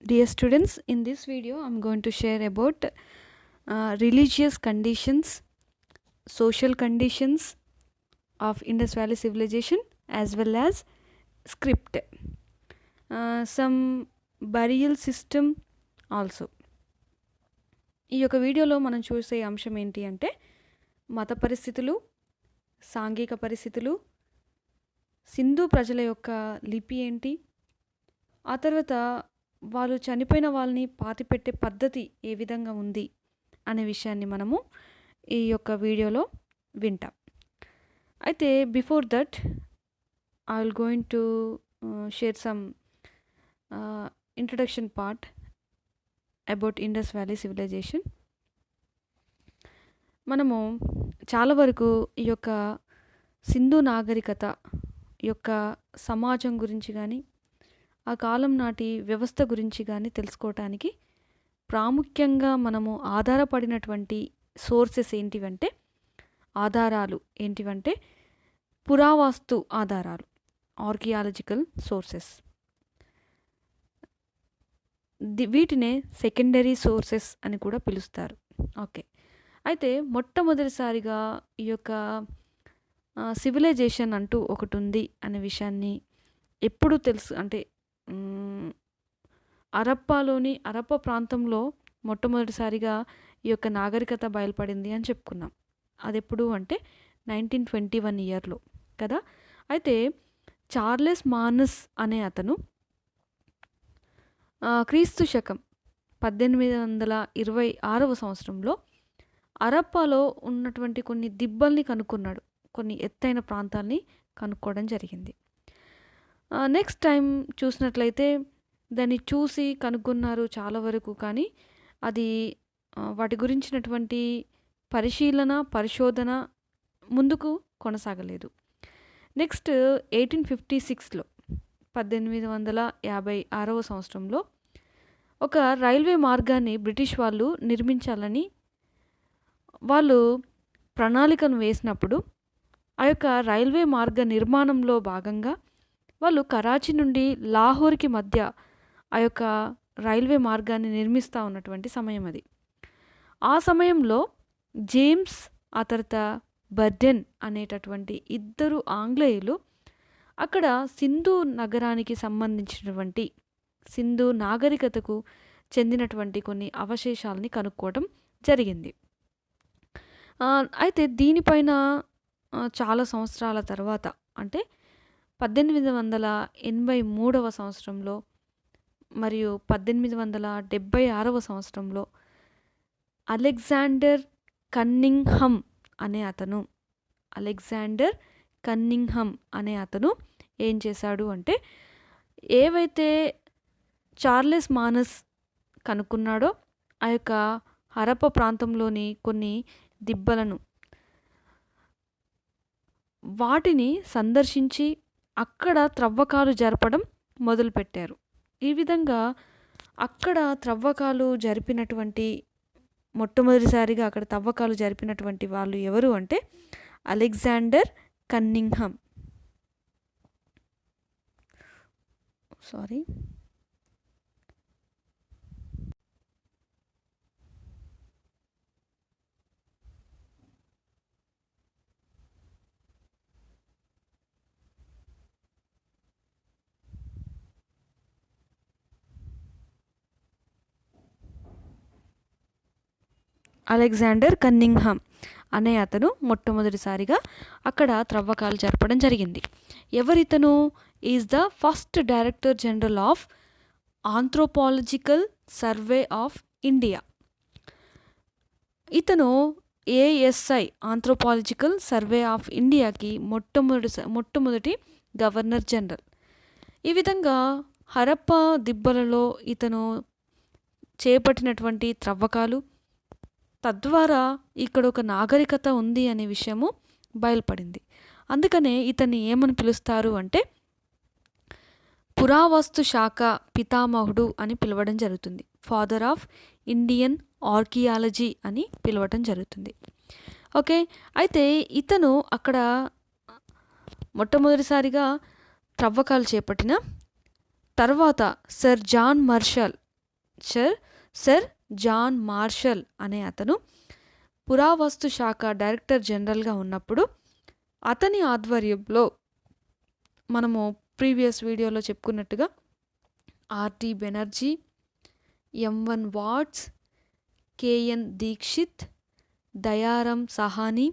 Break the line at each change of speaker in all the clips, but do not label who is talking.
Dear students, in this video I'm going to share about religious conditions, social conditions of Indus Valley civilization as well as script, some burial system also. ఈ యొక్క వీడియోలో మనం చూసే అంశం ఏంటి అంటే మత పరిస్థితులు, సాంఘిక పరిస్థితులు, సింధు ప్రజల యొక్క లిపి ఏంటి, ఆ తర్వాత వాళ్ళు చనిపోయిన వాళ్ళని పాతిపెట్టే పద్ధతి ఏ విధంగా ఉంది అనే విషయాన్ని మనము ఈ యొక్క వీడియోలో వింటాం. అయితే before that I will going to share some introduction part about Indus valley civilization. మనము చాలా వరకు ఈ యొక్క సింధు నాగరికత యొక్క సమాజం గురించి కానీ ఆ కాలం నాటి వ్యవస్థ గురించి కానీ తెలుసుకోవటానికి ప్రాముఖ్యంగా మనము ఆధారపడినటువంటి సోర్సెస్ ఏంటివంటే, ఆధారాలు ఏంటివంటే పురావస్తు ఆధారాలు, ఆర్కియాలజికల్ సోర్సెస్. వీటినే సెకండరీ సోర్సెస్ అని కూడా పిలుస్తారు. ఓకే, అయితే మొట్టమొదటిసారిగా ఈ యొక్క సివిలైజేషన్ అంటూ ఒకటి ఉంది అనే విషయాన్ని ఎప్పుడు తెలుసు అంటే అరప్ప ప్రాంతంలో మొట్టమొదటిసారిగా ఈ యొక్క నాగరికత బయలుపడింది అని చెప్పుకున్నాం. అది ఎప్పుడు అంటే 1921 ఇయర్లో కదా. అయితే చార్లెస్ మానస్ అనే అతను క్రీస్తు శకం 1826వ సంవత్సరంలో అరప్పాలో ఉన్నటువంటి కొన్ని దిబ్బల్ని కనుక్కున్నాడు, కొన్ని ఎత్తైన ప్రాంతాల్ని కనుక్కోవడం జరిగింది. నెక్స్ట్ టైం చూసినట్లయితే దాన్ని చూసి కనుగొన్నారు చాలా వరకు, కానీ అది వాటి గురించినటువంటి పరిశోధన ముందుకు కొనసాగలేదు. నెక్స్ట్ 1856లో 1856వ సంవత్సరంలో ఒక రైల్వే మార్గాన్ని బ్రిటిష్ వాళ్ళు నిర్మించాలని వాళ్ళు ప్రణాళికను వేసినప్పుడు ఆ యొక్క రైల్వే మార్గ నిర్మాణంలో భాగంగా వాళ్ళు కరాచీ నుండి లాహోర్కి మధ్య ఆ యొక్క రైల్వే మార్గాన్ని నిర్మిస్తూ ఉన్నటువంటి సమయం అది. ఆ సమయంలో జేమ్స్ ఆ తర్వాత బర్డెన్ అనేటటువంటి ఇద్దరు ఆంగ్లేయులు అక్కడ సింధు నగరానికి సంబంధించినటువంటి సింధు నాగరికతకు చెందినటువంటి కొన్ని అవశేషాలని కనుక్కోవడం జరిగింది. అయితే దీనిపైన చాలా సంవత్సరాల తర్వాత అంటే 1883వ సంవత్సరంలో మరియు 1876వ సంవత్సరంలో అలెగ్జాండర్ కన్నింగ్హమ్ అనే అతను ఏం చేశాడు అంటే, ఏవైతే చార్లెస్ మానస్ కనుక్కున్నాడో ఆ యొక్క హరప్ప ప్రాంతంలోని కొన్ని దిబ్బలను వాటిని సందర్శించి అక్కడ త్రవ్వకాలు జరపడం మొదలుపెట్టారు. ఈ విధంగా అక్కడ మొట్టమొదటిసారిగా అక్కడ తవ్వకాలు జరిపినటువంటి వాళ్ళు ఎవరు అంటే అలెగ్జాండర్ కన్నింగ్హమ్. అలెగ్జాండర్ కన్నింగ్హమ్ అనే అతను మొట్టమొదటిసారిగా అక్కడ త్రవ్వకాలు జరపడం జరిగింది. ఎవరితను? Is the first director general of anthropological survey of India. ఇతను ఏఎస్ఐ ఆంథ్రోపాలజికల్ సర్వే ఆఫ్ ఇండియాకి మొట్టమొదటి గవర్నర్ జనరల్. ఈ విధంగా హరప్ప దిబ్బలలో ఇతను చేపట్టినటువంటి త్రవ్వకాలు తద్వారా ఇక్కడ ఒక నాగరికత ఉంది అనే విషయము బయలుపడింది. అందుకనే ఇతన్ని ఏమని పిలుస్తారు అంటే పురావస్తు శాఖ పితామహుడు అని పిలవడం జరుగుతుంది. ఫాదర్ ఆఫ్ ఇండియన్ ఆర్కియాలజీ అని పిలవడం జరుగుతుంది. ఓకే, అయితే ఇతను అక్కడ మొట్టమొదటిసారిగా త్రవ్వకాలు చేపట్టిన తర్వాత Sir John Marshall Sir John Marshall అనే అతను పురావస్తు శాఖ డైరెక్టర్ జనరల్గా ఉన్నప్పుడు అతని ఆధ్వర్యంలో మనము ప్రీవియస్ వీడియోలో చెప్పుకున్నట్టుగా R D Banerjee, M1 Vats, KN Dikshit, Dayaram Sahni,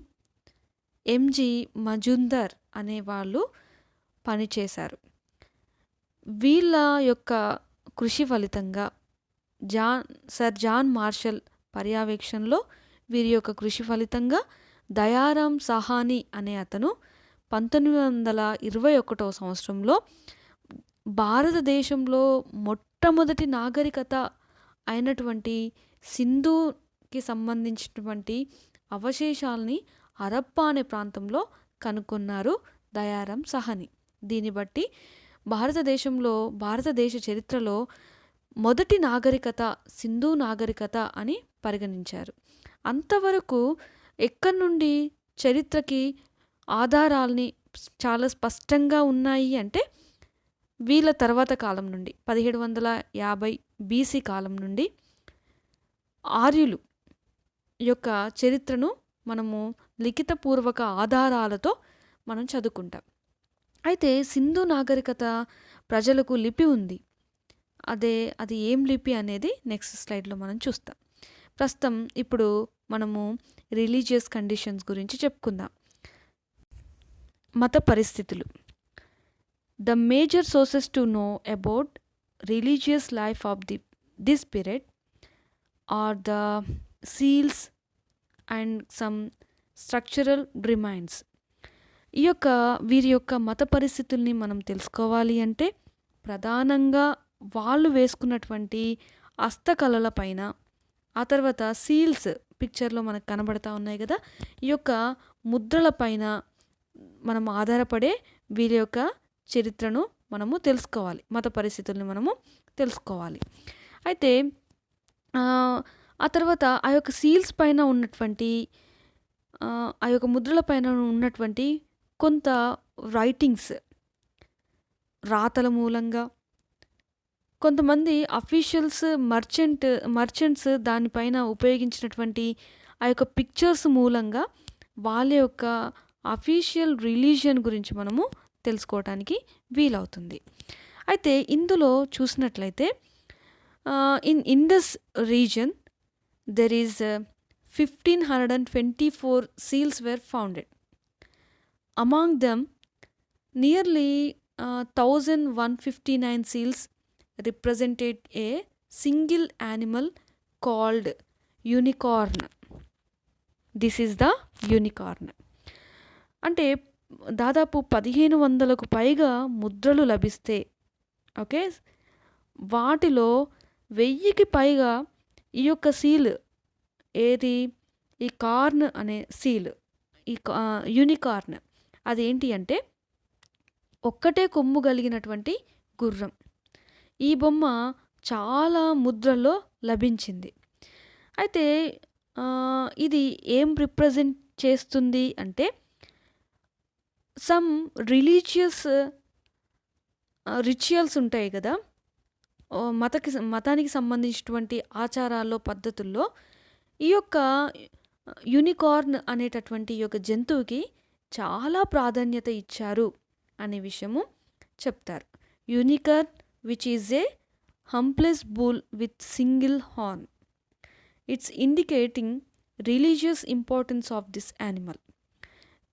MG Majumdar అనే వాళ్ళు పనిచేశారు. వీళ్ళ యొక్క కృషి ఫలితంగా సర్ జాన్ మార్షల్ పర్యవేక్షణలో వీరి యొక్క కృషి ఫలితంగా దయారాం సహానీ అనే అతను 1921 సంవత్సరంలో భారతదేశంలో మొట్టమొదటి నాగరికత అయినటువంటి సింధుకి సంబంధించినటువంటి అవశేషాలని హరప్పా అనే ప్రాంతంలో కనుక్కున్నారు దయారాం సహానీ. దీన్ని బట్టి భారతదేశ చరిత్రలో మొదటి నాగరికత సింధు నాగరికత అని పరిగణించారు. అంతవరకు ఎక్కడి నుండి చరిత్రకి ఆధారాల్ని చాలా స్పష్టంగా ఉన్నాయి అంటే వీళ్ళ తర్వాత కాలం నుండి 1750 BC కాలం నుండి ఆర్యులు యొక్క చరిత్రను మనము లిఖితపూర్వక ఆధారాలతో మనం చదువుకుంటాం. అయితే సింధు నాగరికత ప్రజలకు లిపి ఉంది. అది ఏం లిపి అనేది నెక్స్ట్ స్లైడ్లో మనం చూస్తాం. ప్రస్తుతం ఇప్పుడు మనము రిలీజియస్ కండిషన్స్ గురించి చెప్పుకుందాం. మత పరిస్థితులు. The major sources to know about religious life of this period are the seals and some structural remains. వీరి యొక్క మత పరిస్థితుల్ని మనం తెలుసుకోవాలి అంటే ప్రధానంగా వాళ్ళు వేసుకున్నటువంటి హస్తకళల పైన, ఆ తర్వాత సీల్స్ పిక్చర్లో మనకు కనబడతా ఉన్నాయి కదా, ఈ యొక్క ముద్రల పైన మనం ఆధారపడే వీరి యొక్క చరిత్రను మనము తెలుసుకోవాలి, మత పరిస్థితుల్ని మనము తెలుసుకోవాలి. అయితే ఆ తర్వాత ఆ యొక్క సీల్స్ పైన ఉన్నటువంటి ఆ యొక్క ముద్రల పైన ఉన్నటువంటి కొంత రైటింగ్స్, రాతల మూలంగా కొంతమంది అఫీషియల్స్, మర్చెంట్స్ దానిపైన ఉపయోగించినటువంటి ఆ యొక్క పిక్చర్స్ మూలంగా వాళ్ళ యొక్క అఫీషియల్ రిలీజియన్ గురించి మనము తెలుసుకోవటానికి వీలవుతుంది. అయితే ఇందులో చూసినట్లయితే in Indus region there is 1524 seals were founded. Among them, nearly 1159 seals represented a single animal called unicorn. This is the unicorn. అంటే దాదాపు 1500కు పైగా ముద్రలు లభిస్తే, ఓకే, వాటిలో 1000కి పైగా ఈ యొక్క సీల్ ఏది, ఈ కార్న్ అనే సీల్, ఈ యూనికార్న్ అదేంటి అంటే ఒక్కటే కొమ్ము కలిగినటువంటి గుర్రం. ఈ బొమ్మ చాలా ముద్రల్లో లభించింది. అయితే ఇది ఏం రిప్రజెంట్ చేస్తుంది అంటే సమ్ రిలీజియస్ రిచువల్స్ ఉంటాయి కదా, మతానికి సంబంధించినటువంటి ఆచారాల్లో, పద్ధతుల్లో ఈ యొక్క యూనికార్న్ అనేటటువంటి ఈ యొక్క జంతువుకి చాలా ప్రాధాన్యత ఇచ్చారు అనే విషయము చెప్తారు. Unicorn which is a humpless bull with single horn. It's indicating religious importance of this animal.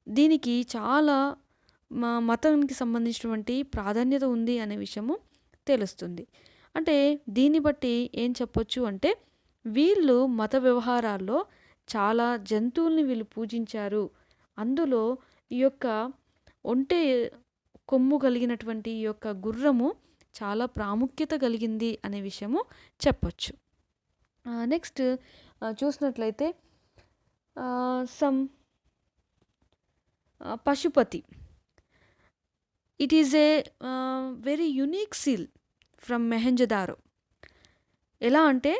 దీనికి చాలా మతానికి సంబంధించినటువంటి ప్రాధాన్యత ఉంది అనే విషయము తెలుస్తుంది. అంటే దీన్ని బట్టి ఏం చెప్పొచ్చు అంటే వీళ్ళు మత వ్యవహారాల్లో చాలా జంతువుల్ని వీళ్ళు పూజించారు. అందులో ఈ యొక్క ఒంటె కొమ్ము కలిగినటువంటి ఈ యొక్క గుర్రము చాలా ప్రాముఖ్యత కలిగింది అనే విషయము చెప్పొచ్చు. నెక్స్ట్ చూసినట్లయితే some Pashupati. It is a very unique seal from Mohenjodaro. ఎలా అంటే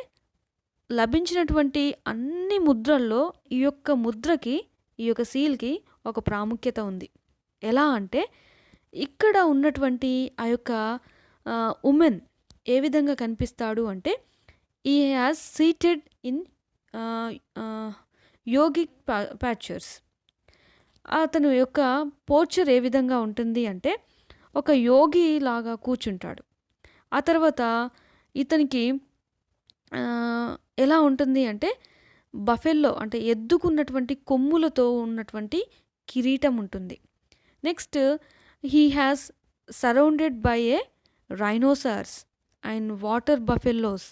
లభించినటువంటి అన్ని ముద్రల్లో ఈ యొక్క ముద్రకి, ఈ యొక్క సీల్కి ఒక ప్రాముఖ్యత ఉంది. ఎలా అంటే ఇక్కడ ఉన్నటువంటి ఆ యొక్క ఉమెన్ ఏ విధంగా కనిపిస్తాడు అంటే ఈ has seated in yogic pastures. అతను యొక్క పోర్చర్ ఏ విధంగా ఉంటుంది అంటే ఒక యోగి లాగా కూర్చుంటాడు. ఆ తర్వాత ఇతనికి ఎలా ఉంటుంది అంటే బఫెల్లో అంటే ఎద్దుకున్నటువంటి కొమ్ములతో ఉన్నటువంటి కిరీటం ఉంటుంది. Next he has surrounded by A rhinoceros and water buffaloes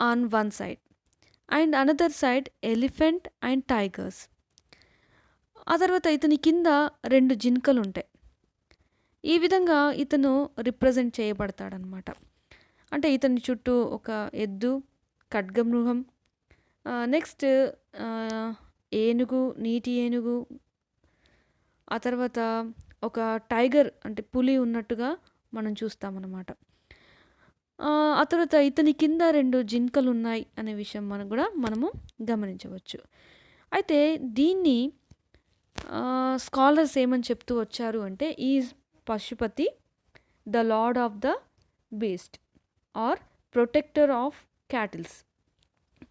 on one side and another side elephant and tigers. ఆ తర్వాత ఇతని కింద 2 జింకలు ఉంటాయి. ఈ విధంగా ఇతను రిప్రజెంట్ చేయబడతాడనమాట. అంటే ఇతని చుట్టూ ఒక ఎద్దు, ఖడ్గమృగం, నెక్స్ట్ ఏనుగు, నీటి ఏనుగు, ఆ తర్వాత ఒక టైగర్ అంటే పులి ఉన్నట్టుగా మనం చూస్తామన్నమాట. ఆ తర్వాత ఇతని కింద 2 జింకలు ఉన్నాయి అనే విషయం మనము గమనించవచ్చు. అయితే దీన్ని స్కాలర్స్ ఏమని చెప్తూ వచ్చారు అంటే is Pashupati the lord of the beast or protector of cattles.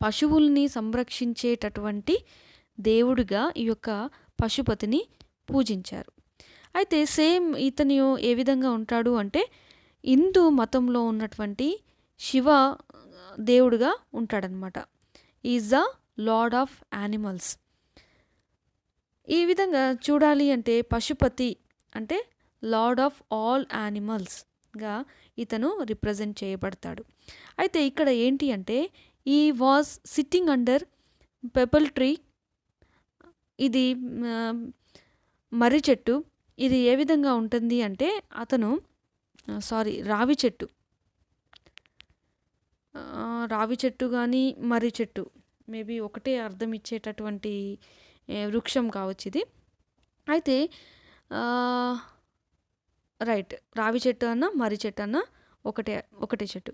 పశువుల్ని సంరక్షించేటటువంటి దేవుడిగా ఈ యొక్క పశుపతిని పూజించారు. అయితే సేమ్ ఇతను ఏ విధంగా ఉంటాడు అంటే హిందూ మతంలో ఉన్నటువంటి శివ దేవుడుగా ఉంటాడనమాట. Is the lord of animals. ఈ విధంగా చూడాలి అంటే పశుపతి అంటే లార్డ్ ఆఫ్ ఆల్ యానిమల్స్గా ఇతను రిప్రజెంట్ చేయబడతాడు. అయితే ఇక్కడ ఏంటి అంటే ఈ వాజ్ సిట్టింగ్ అండర్ పెపల్ ట్రీ. ఇది మర్రి చెట్టు. ఇది ఏ విధంగా ఉంటుంది అంటే అతను రావి చెట్టు. రావి చెట్టు కానీ మర్రి చెట్టు మేబీ ఒకటే అర్థం ఇచ్చేటటువంటి వృక్షం కావచ్చు ఇది. అయితే రైట్, రావి చెట్టు అన్న మర్రి చెట్టు అన్న ఒకటే చెట్టు.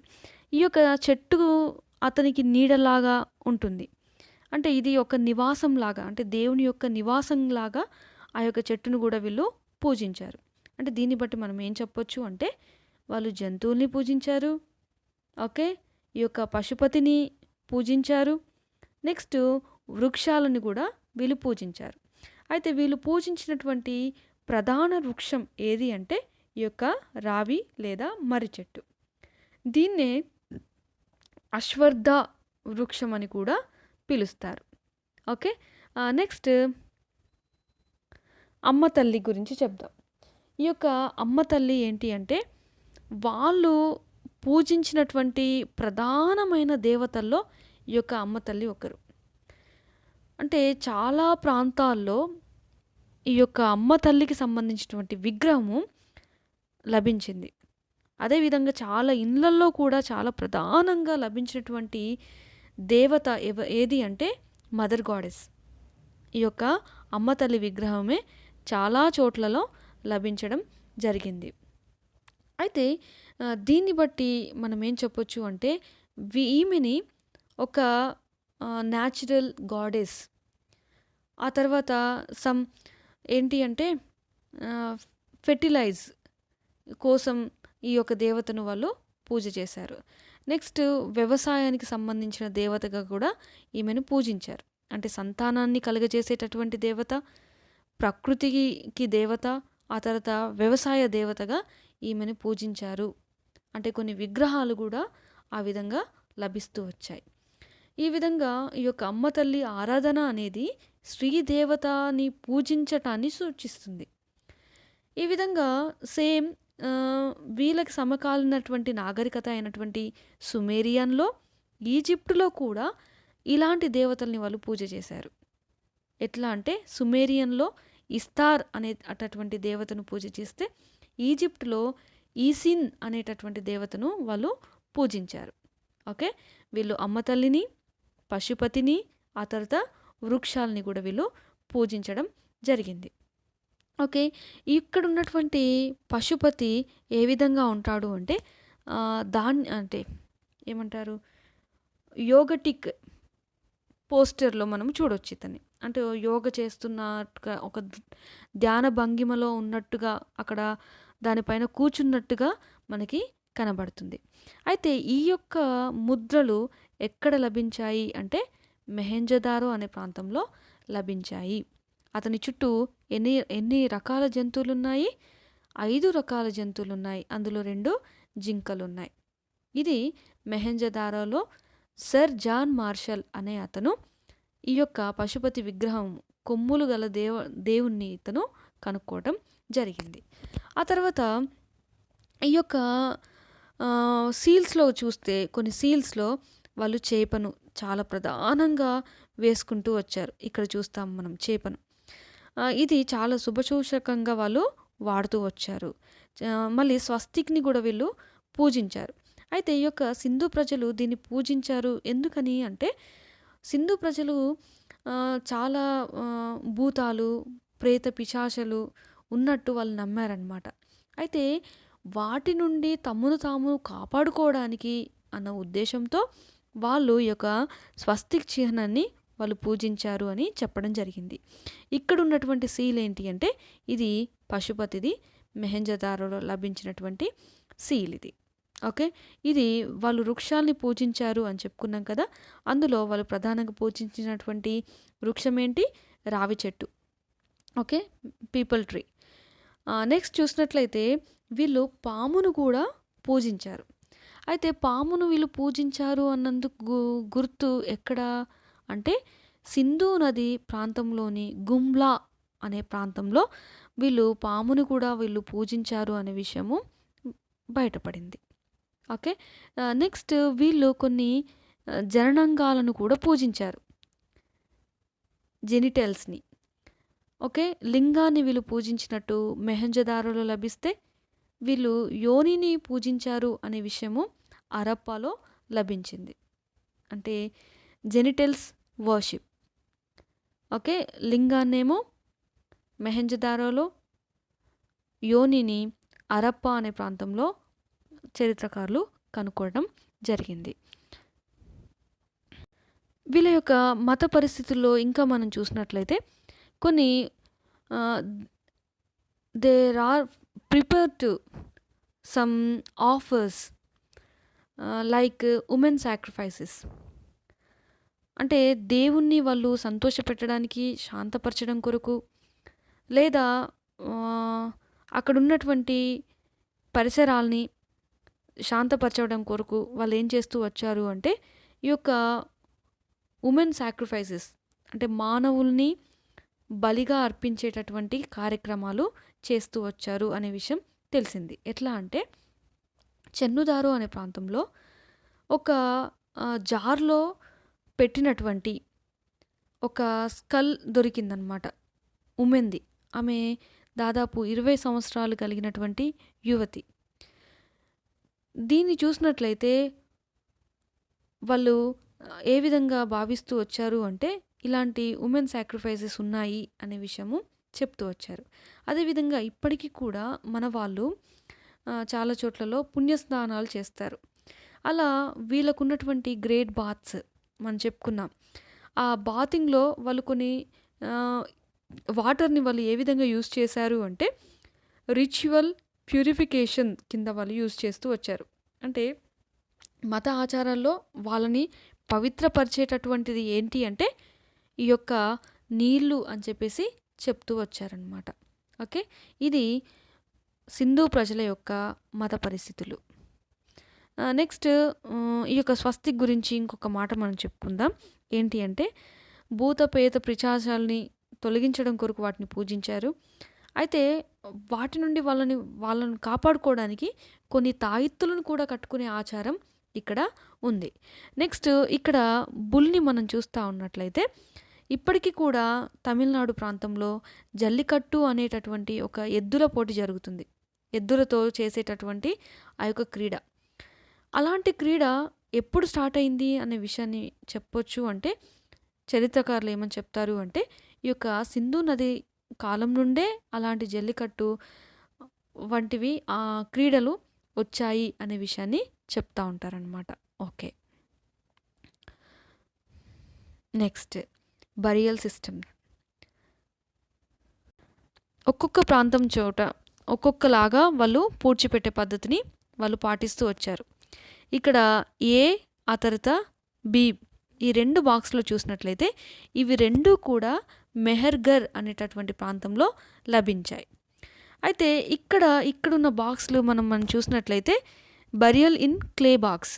ఈ యొక్క చెట్టు అతనికి నీడలాగా ఉంటుంది. అంటే ఇది ఒక నివాసం లాగా, అంటే దేవుని యొక్క నివాసం లాగా ఆ యొక్క చెట్టును కూడా వీళ్ళు పూజించారు. అంటే దీన్ని బట్టి మనం ఏం చెప్పొచ్చు అంటే వాళ్ళు జంతువుల్ని పూజించారు, ఓకే, ఈ యొక్క పశుపతిని పూజించారు, నెక్స్ట్ వృక్షాలను కూడా వీళ్ళు పూజించారు. అయితే వీళ్ళు పూజించినటువంటి ప్రధాన వృక్షం ఏది అంటే ఈ యొక్క రావి లేదా మర్రి చెట్టు. దీన్నే అశ్వత్థ వృక్షం అని కూడా పిలుస్తారు. ఓకే, నెక్స్ట్ అమ్మ తల్లి గురించి చెప్దాం. ఈ యొక్క అమ్మ తల్లి ఏంటి అంటే వాళ్ళు పూజించినటువంటి ప్రధానమైన దేవతల్లో ఈ యొక్క అమ్మ తల్లి ఒకరు. అంటే చాలా ప్రాంతాల్లో ఈ యొక్క అమ్మ తల్లికి సంబంధించినటువంటి విగ్రహము లభించింది. అదేవిధంగా చాలా ఇళ్ళల్లో కూడా చాలా ప్రధానంగా లభించినటువంటి దేవత ఏది అంటే మదర్ గాడెస్. ఈ యొక్క అమ్మ తల్లి విగ్రహమే చాలా చోట్లలో లభించడం జరిగింది. అయితే దీన్ని బట్టి మనం ఏం చెప్పొచ్చు అంటే ఈమెని ఒక న్యాచురల్ గాడెస్, ఆ తర్వాత సమ్ ఏంటి అంటే ఫెర్టిలైజ్ కోసం ఈ యొక్క దేవతను వాళ్ళు పూజ చేశారు. నెక్స్ట్ వ్యవసాయానికి సంబంధించిన దేవతగా కూడా ఈమెను పూజించారు. అంటే సంతానాన్ని కలుగజేసేటటువంటి దేవత, ప్రకృతికి దేవత, ఆ తర్వాత వ్యవసాయ దేవతగా ఈమెను పూజించారు. అంటే కొన్ని విగ్రహాలు కూడా ఆ విధంగా లభిస్తూ వచ్చాయి. ఈ విధంగా ఈ యొక్క అమ్మ తల్లి ఆరాధన అనేది శ్రీదేవతని పూజించటాన్ని సూచిస్తుంది. ఈ విధంగా సేమ్ వీళ్ళకి సమకాలినటువంటి నాగరికత అయినటువంటి సుమేరియన్లో, ఈజిప్టులో కూడా ఇలాంటి దేవతల్ని వాళ్ళు పూజ చేశారు. ఎట్లా అంటే సుమేరియన్లో ఇస్తార్ అనేటటువంటి దేవతను పూజ చేస్తే ఈజిప్టులో ఈసిన్ అనేటటువంటి దేవతను వాళ్ళు పూజించారు. ఓకే, వీళ్ళు అమ్మ తల్లిని, పశుపతిని, ఆ తర్వాత వృక్షాలని కూడా వీళ్ళు పూజించడం జరిగింది. ఓకే, ఇక్కడ ఉన్నటువంటి పశుపతి ఏ విధంగా ఉంటాడు అంటే అంటే ఏమంటారు, యోగటిక్ పోస్టర్లో మనం చూడొచ్చు ఇతన్ని. అంటే యోగ చేస్తున్నట్టుగా ఒక ధ్యాన భంగిమలో ఉన్నట్టుగా అక్కడ దానిపైన కూర్చున్నట్టుగా మనకి కనబడుతుంది. అయితే ఈ యొక్క ముద్రలు ఎక్కడ లభించాయి అంటే మెహెంజోదారో అనే ప్రాంతంలో లభించాయి. అతని చుట్టూ ఎన్ని ఎన్ని రకాల జంతువులున్నాయి? 5 రకాల జంతువులున్నాయి. అందులో 2 జింకలున్నాయి. ఇది మెహెంజోదారోలో సర్ జాన్ మార్షల్ అనే అతను ఈ యొక్క పశుపతి విగ్రహం కొమ్ములు గల దేవుణ్ణి ఇతను కనుక్కోవడం జరిగింది. ఆ తర్వాత ఈ యొక్క సీల్స్‌లో చూస్తే కొన్ని సీల్స్‌లో వాళ్ళు చేపను చాలా ప్రధానంగా వేసుకుంటూ వచ్చారు. ఇక్కడ చూస్తాం మనం చేపను. ఇది చాలా శుభసూచకంగా వాళ్ళు వాడుతూ వచ్చారు. మళ్ళీ స్వస్తిక్‌ని కూడా వీళ్ళు పూజించారు. అయితే ఈ యొక్క సింధు ప్రజలు దీన్ని పూజించారు. ఎందుకని అంటే సింధు ప్రజలు చాలా భూతాలు, ప్రేత పిశాచాలు ఉన్నట్టు వాళ్ళు నమ్మారనమాట. అయితే వాటి నుండి తమను తాము కాపాడుకోవడానికి అన్న ఉద్దేశంతో వాళ్ళు ఈ యొక్క స్వస్తిక్ చిహ్నాన్ని వాళ్ళు పూజించారు అని చెప్పడం జరిగింది. ఇక్కడ ఉన్నటువంటి సీల్ ఏంటి అంటే ఇది పశుపతిది, మెహెంజోదారోలో లభించినటువంటి సీల్ ఇది. ఓకే. ఇది వాళ్ళు వృక్షాల్ని పూజించారు అని చెప్పుకున్నాం కదా. అందులో వాళ్ళు ప్రధానంగా పూజించినటువంటి వృక్షం ఏంటి? రావి చెట్టు. ఓకే. People tree. నెక్స్ట్ చూసినట్లయితే వీళ్ళు పామును కూడా పూజించారు. అయితే పామును వీళ్ళు పూజించారు అన్నందుకు గుర్తు ఎక్కడ అంటే సింధు నది ప్రాంతంలోని గుమ్లా అనే ప్రాంతంలో వీళ్ళు పామును కూడా వీళ్ళు పూజించారు అనే విషయము బయటపడింది. ఓకే. నెక్స్ట్ వీళ్ళు కొన్ని జననాంగాలను కూడా పూజించారు. జెనిటల్స్‌ని. ఓకే. లింగాన్ని వీళ్ళు పూజించినట్టు మెహెంజోదారోలో లభిస్తే వీళ్ళు యోనిని పూజించారు అనే విషయము హరప్పాలో లభించింది. అంటే జెనిటల్స్ వర్షిప్. ఓకే. లింగాన్నేమో మెహెంజోదారోలో, యోనిని హరప్పా అనే ప్రాంతంలో చరిత్రకారులు కనుక్కోవడం జరిగింది. వీళ్ళ యొక్క మత పరిస్థితుల్లో ఇంకా మనం చూసినట్లయితే కొన్ని there are prepare to some offers like women sacrifices. అంటే దేవుణ్ణి వాళ్ళు సంతోషపెట్టడానికి, శాంతపరచడం కొరకు లేదా అక్కడ ఉన్నటువంటి పరిసరాల్ని శాంతపరచడం కొరకు వాళ్ళు ఏం చేస్తూ వచ్చారు అంటే ఈ యొక్క ఉమెన్ సాక్రిఫైసెస్ అంటే మానవుల్ని బలిగా అర్పించేటటువంటి కార్యక్రమాలు చేస్తూ వచ్చారు అనే విషయం తెలిసింది. ఎట్లా అంటే చెన్నుదారో అనే ప్రాంతంలో ఒక జార్లో పెట్టినటువంటి ఒక స్కల్ దొరికిందనమాట. ఉమెన్ది. ఆమె దాదాపు 20 సంవత్సరాలు కలిగినటువంటి యువతి. దీన్ని చూసినట్లయితే వాళ్ళు ఏ విధంగా భావిస్తూ వచ్చారు అంటే ఇలాంటి ఉమెన్ సాక్రిఫైసెస్ ఉన్నాయి అనే విషయము చెప్తూ వచ్చారు. అదేవిధంగా ఇప్పటికీ కూడా మన వాళ్ళు చాలా చోట్లలో పుణ్యస్నానాలు చేస్తారు. అలా వీళ్ళకున్నటువంటి గ్రేట్ బాత్స్ మనం చెప్పుకున్నాం. ఆ బాతింగ్‌లో వాళ్ళు కొన్ని వాటర్‌ని వాళ్ళు ఏ విధంగా యూజ్ చేశారు అంటే రిచువల్ ప్యూరిఫికేషన్ కింద వాళ్ళు యూజ్ చేస్తూ వచ్చారు. అంటే మత ఆచారాల్లో వాళ్ళని పవిత్రపరిచేటటువంటిది ఏంటి అంటే ఈ యొక్క నీళ్ళు అని చెప్పేసి చెప్తూ వచ్చారనమాట. ఓకే. ఇది సింధు ప్రజల యొక్క మత పరిస్థితులు. నెక్స్ట్ ఈ యొక్క స్వస్తిక్ గురించి ఇంకొక మాట మనం చెప్పుకుందాం. ఏంటి అంటే భూత పేత పిశాచాల్ని తొలగించడం కొరకు వాటిని పూజించారు. అయితే వాటి నుండి వాళ్ళను కాపాడుకోవడానికి కొన్ని తాయెత్తులను కూడా కట్టుకునే ఆచారం ఇక్కడ ఉంది. నెక్స్ట్ ఇక్కడ బుల్ని మనం చూస్తూ ఉన్నట్లయితే ఇప్పటికీ కూడా తమిళనాడు ప్రాంతంలో జల్లికట్టు అనేటటువంటి ఒక ఎద్దుల పోటీ జరుగుతుంది. ఎద్దులతో చేసేటటువంటి ఆ యొక్క క్రీడ. అలాంటి క్రీడ ఎప్పుడు స్టార్ట్ అయింది అనే విషయాన్ని చెప్పొచ్చు అంటే చరిత్రకారులు ఏమని చెప్తారు అంటే ఈ యొక్క సింధు నది కాలం నుండే అలాంటి జల్లికట్టు వంటివి క్రీడలు వచ్చాయి అనే విషయాన్ని చెప్తా ఉంటారనమాట. ఓకే. Next burial system. ఒక్కొక్క ప్రాంతం చోట ఒక్కొక్కలాగా వాళ్ళు పూడ్చిపెట్టే పద్ధతిని వాళ్ళు పాటిస్తూ వచ్చారు. ఇక్కడ ఏ ఆ తర్వాత బి ఈ 2 బాక్స్‌లో చూసినట్లయితే ఇవి 2 కూడా మెహర్‌గర్ అనేటటువంటి ప్రాంతంలో లభించాయి. అయితే ఇక్కడున్న బాక్స్‌లు మనం చూసినట్లయితే బరియల్ ఇన్ క్లే బాక్స్,